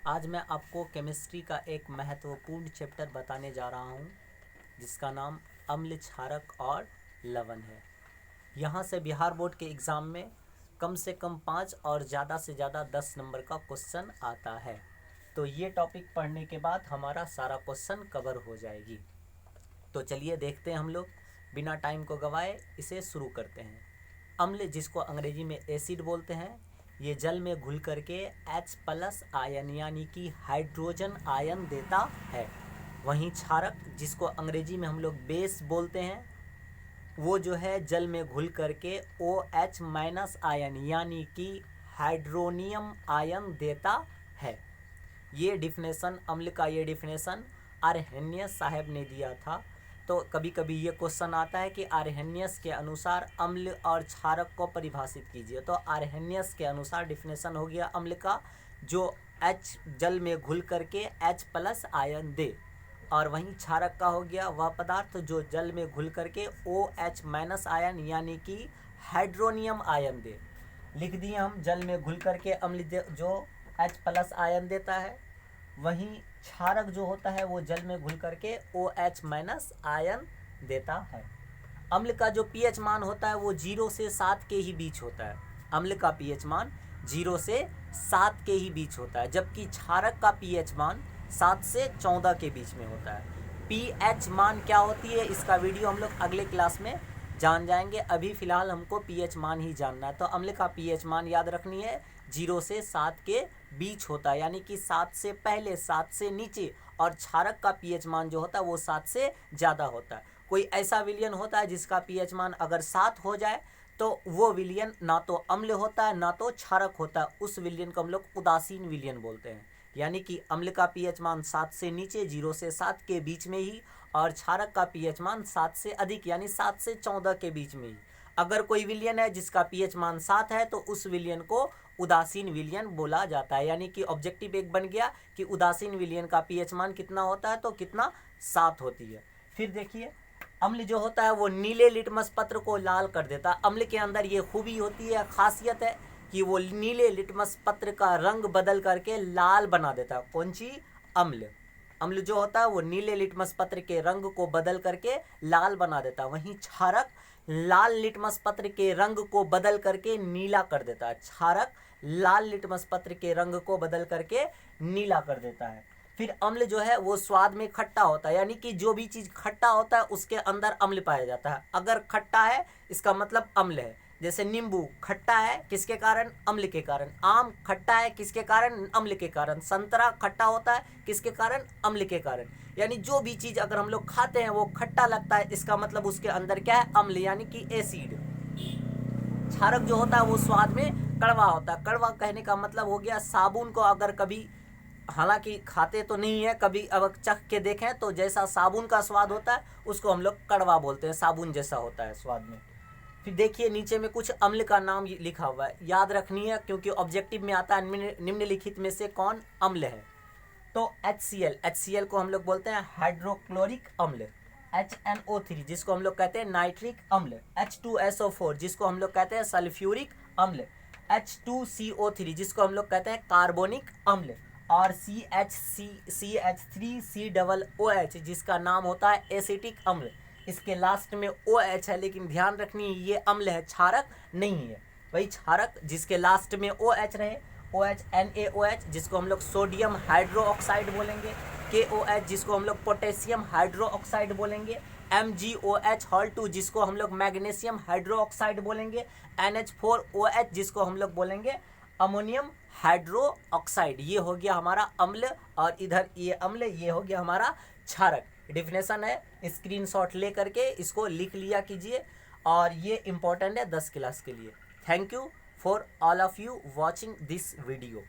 आज मैं आपको केमिस्ट्री का एक महत्वपूर्ण चैप्टर बताने जा रहा हूँ जिसका नाम अम्ल क्षारक और लवण है। यहाँ से बिहार बोर्ड के एग्ज़ाम में कम से कम 5 और ज़्यादा से ज़्यादा 10 नंबर का क्वेश्चन आता है। तो ये टॉपिक पढ़ने के बाद हमारा सारा क्वेश्चन कवर हो जाएगी। तो चलिए देखते हैं हम लोग, बिना टाइम को गवाए इसे शुरू करते हैं। अम्ल, जिसको अंग्रेजी में एसिड बोलते हैं, ये जल में घुल करके H+ आयन यानी कि हाइड्रोजन आयन देता है। वहीं क्षारक, जिसको अंग्रेजी में हम लोग बेस बोलते हैं, वो जो है जल में घुल करके OH- आयन यानी कि हाइड्रोनियम आयन देता है। ये डिफिनेशन अम्ल का, ये डिफिनेशन आर्हेनियस साहब ने दिया था। तो कभी कभी ये क्वेश्चन आता है कि आर्हेनियस के अनुसार अम्ल और क्षारक को परिभाषित कीजिए। तो आर्हेनियस के अनुसार डिफिनेशन हो गया अम्ल का, जो H जल में घुल करके H+ आयन दे, और वहीं क्षारक का हो गया वह पदार्थ जो जल में घुल करके OH- आयन यानी कि हाइड्रोनियम आयन दे। लिख दिए हम, जल में घुल करके अम्ल जो H+ आयन देता है। वहीं क्षारक जो होता है वो जल में घुल करके OH- आयन देता है। अम्ल का जो pH मान होता है वो 0 से 7 के ही बीच होता है। अम्ल का pH मान 0 से 7 के ही बीच होता है, जबकि क्षारक का pH मान 7 से 14 के बीच में होता है। pH मान क्या होती है, इसका वीडियो हम लोग अगले क्लास में जान जाएंगे। अभी फ़िलहाल हमको pH मान ही जानना है। तो अम्ल का pH मान याद रखनी है, 0 से 7 के बीच होता है, यानी कि 7 से पहले, 7 से नीचे। और क्षारक का pH मान जो होता है वो 7 से ज़्यादा होता है। कोई ऐसा विलयन होता है जिसका pH मान अगर 7 हो जाए तो वो विलयन ना तो अम्ल होता है ना तो क्षारक होता है। उस विलयन को हम लोग उदासीन विलयन बोलते हैं। यानी कि अम्ल का pH मान 7 से नीचे, 0 से 7 के बीच में ही, और क्षारक का pH मान 7 से अधिक यानी 7 से 14 के बीच में ही। अगर कोई विलयन है जिसका pH मान 7 है तो उस विलयन को उदासीन विलयन बोला जाता है। यानी कि ऑब्जेक्टिव एक बन गया कि उदासीन विलयन का pH मान कितना होता है, तो कितना, 7 होती है। फिर देखिए, अम्ल जो होता है वो नीले लिटमस पत्र को लाल कर देता है। अम्ल के अंदर ये खूबी होती है, खासियत है कि वो नीले लिटमस पत्र का रंग बदल करके लाल बना देता है। कौन सी? अम्ल। अम्ल जो होता है वो नीले लिटमस पत्र के रंग को बदल करके लाल बना देता है। वहीं क्षारक लाल लिटमस पत्र के रंग को बदल करके नीला कर देता है। क्षारक लाल लिटमस पत्र के रंग को बदल करके नीला कर देता है। फिर अम्ल जो है वो स्वाद में खट्टा होता है, यानी कि जो भी चीज़ खट्टा होता है उसके अंदर अम्ल पाया जाता है। अगर खट्टा है इसका मतलब अम्ल है। जैसे नींबू खट्टा है, किसके कारण? अम्ल के कारण। आम खट्टा है, किसके कारण? अम्ल के कारण। संतरा खट्टा होता है, किसके कारण? अम्ल के कारण। यानी जो भी चीज़ अगर हम लोग खाते हैं वो खट्टा लगता है, इसका मतलब उसके अंदर क्या है? अम्ल, यानी कि एसिड। क्षारक जो होता है वो स्वाद में कड़वा होता है। कड़वा कहने का मतलब हो गया, साबुन को अगर कभी, हालांकि खाते तो नहीं है, कभी अब चख के देखें तो जैसा साबुन का स्वाद होता है उसको हम लोग कड़वा बोलते हैं, साबुन जैसा होता है स्वाद में। फिर देखिए नीचे में कुछ अम्ल का नाम लिखा हुआ है, याद रखनी है क्योंकि ऑब्जेक्टिव में आता है निम्नलिखित में से कौन अम्ल है। तो HCl को हम लोग बोलते हैं हाइड्रोक्लोरिक अम्ल। HNO3 जिसको हम लोग कहते हैं नाइट्रिक अम्ल। H2SO4 जिसको हम लोग कहते हैं सल्फ्यूरिक अम्ल। H2CO3 जिसको हम लोग कहते हैं कार्बोनिक अम्ल। और CH3COOH जिसका नाम होता है एसिटिक अम्ल। इसके लास्ट में OH है, लेकिन ध्यान रखनी है ये अम्ल है, क्षारक नहीं है। वही क्षारक जिसके लास्ट में OH रहे, OH NaOH जिसको हम लोग सोडियम हाइड्रो ऑक्साइड बोलेंगे। KOH जिसको हम लोग पोटेशियम हाइड्रो ऑक्साइड बोलेंगे। MgOH जिसको हम लोग मैग्नीशियम हाइड्रो ऑक्साइड बोलेंगे। NH4OH जिसको हम लोग बोलेंगे अमोनियम हाइड्रो ऑक्साइड। ये हो गया हमारा अम्ल, और इधर ये अम्ल, ये हो गया हमारा क्षारक। डिफिनेशन है, स्क्रीनशॉट ले करके इसको लिख लिया कीजिए, और ये इम्पोर्टेंट है 10 क्लास के लिए। Thank you for all of you watching this video.